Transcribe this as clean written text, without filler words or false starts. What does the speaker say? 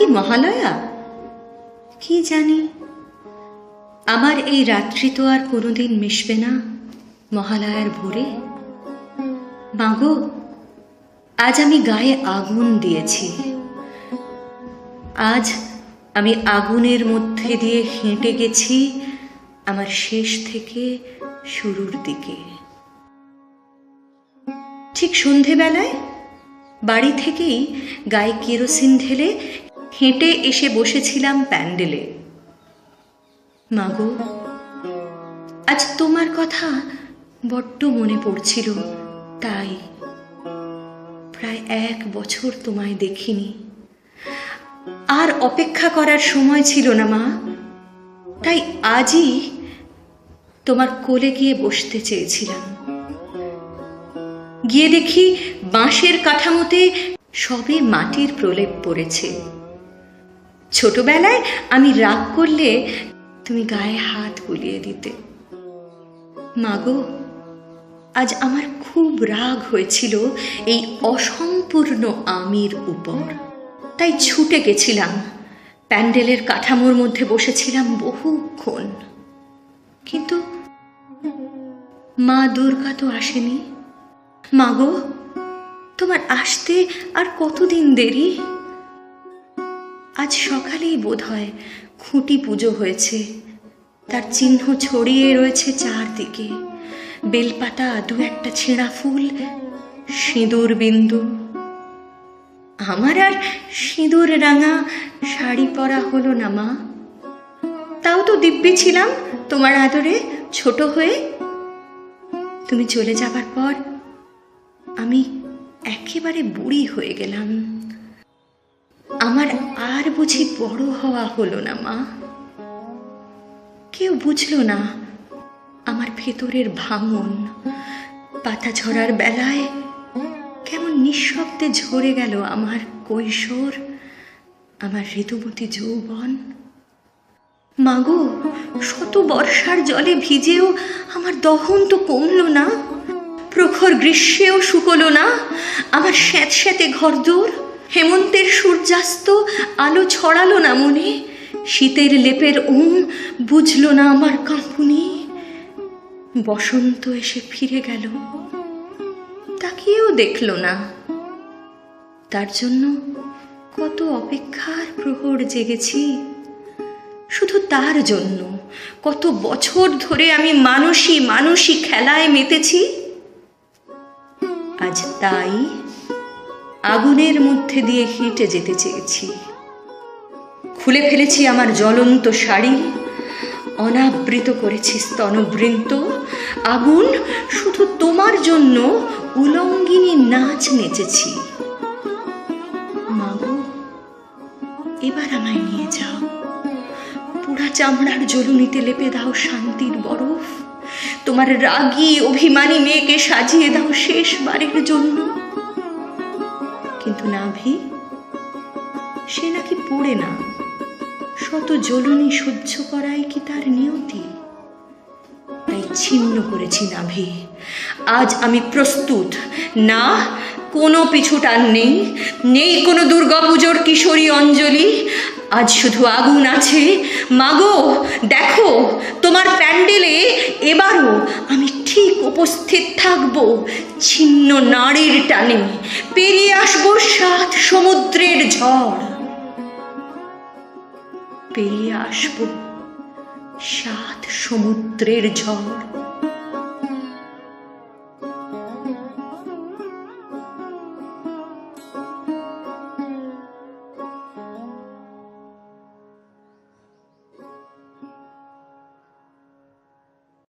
কি মহালয়া? কি জানি, আমার এই রাত্রি তো আর কোনোদিন মিশবে না মহালয়ার ভোরে। মাগো, আজ আমি গায়ে আগুন দিয়েছি। আজ আমি আগুনের মধ্যে দিয়ে হেঁটে গেছি আমার শেষ থেকে শুরুর দিকে। ঠিক সন্ধেবেলায় বাড়ি থেকেই গায়ে কেরোসিন ঢেলে হেঁটে এসে বসেছিলাম প্যান্ডেলে। মাগো, আজ তোমার কথা বড্ড মনে পড়ছিল, তাই প্রায় 1 বছর তোমায় দেখিনি। আর অপেক্ষা করার সময় ছিল না মা, তাই আজই তোমার কোলে গিয়ে বসতে চেয়েছিলাম। গিয়ে দেখি বাঁশের কাঠামোতে সবে মাটির প্রলেপ পড়েছে। ছোটবেলায় আমি রাগ করলে তুমি গায়ে হাত বুলিয়ে দিতে। মাগো, আজ আমার খুব রাগ হয়েছিল এই অসম্পূর্ণ আমির উপর, তাই ছুটে গেছিলাম। প্যান্ডেলের কাঠামোর মধ্যে বসেছিলাম বহুক্ষণ, কিন্তু মা দুর্গা তো আসেনি। মাগো, তোমার আসতে আর কতদিন দেরি? আজ সকালেই বোধহয় খুঁটি পুজো হয়েছে, তার চিহ্ন ছড়িয়ে রয়েছে চারদিকে। বেলপাতা, 2-1টা ছেঁড়া ফুল, সিঁদুর বিন্দু। আমার আর সিঁদুর রাঙা শাড়ি পরা হলো না মা। তাও তো দিব্যি ছিলাম তোমার আদরে, ছোট হয়ে। তুমি চলে যাবার পর আমি একেবারে বুড়ি হয়ে গেলাম। আমার আর বুঝি বড় হওয়া হলো না মা। কেউ বুঝলো না আমার ভেতরের ভাঙন। পাতা ঝরার বেলায় কেমন নিঃশব্দে ঝরে গেল আমার কৈশোর, আমার ঋতুমতী যৌবন। মাগো, শত বর্ষার জলে ভিজেও আমার দহন তো কমলো না। প্রখর গ্রীষ্মেও শুকলো না আমার স্যাঁতস্যাঁতে ঘরদোর। হেমন্তের সূর্যাস্ত আলো ছড়ালো না মনে। শীতের লেপের বুঝলো না আমার কাঁপুনি। বসন্ত এসে ফিরে গেল, তাকিয়েও দেখলো না। তার জন্য কত অপেক্ষার প্রহর জেগেছি, শুধু তার জন্য। কত বছর ধরে আমি মানসী খেলায় মেতেছি। আজ তাই আগুনের মধ্যে দিয়ে হেঁটে যেতে চেয়েছি। খুলে ফেলেছি আমার জ্বলন্ত শাড়ি, অনাবৃত করেছি স্তনবৃন্ত। আগুন, শুধু তোমার জন্য উলঙ্গিনী নাচ নেচেছি। মাগো, এবার আমায় নিয়ে যাও। পোড়া চামড়ার জ্বলুনিতে লেপে দাও শান্তির বরফ। তোমার রাগী অভিমানী মেয়েকে সাজিয়ে দাও শেষবারের জন্য। কিন্তু নাভি, সে নাকি পড়ে না। শত জ্বলুনি সহ্য করাই কি তার নিয়তি? তাই ছিন্ন করেছি নাভি। আজ আমি প্রস্তুত। না, কোনো পিছুটান নেই, নেই কোনো দুর্গাপুজোর কিশোরী অঞ্জলি। আজ শুধু আগুন আছে। মাগো, দেখো, তোমার প্যান্ডেলে এবারও আমি ঠিক উপস্থিত থাকব। ছিন্ন নাড়ির টানে পেরিয়ে আসবো 7 সমুদ্রের ঝড়। পেরিয়ে আসবো 7 সমুদ্রের ঝড়।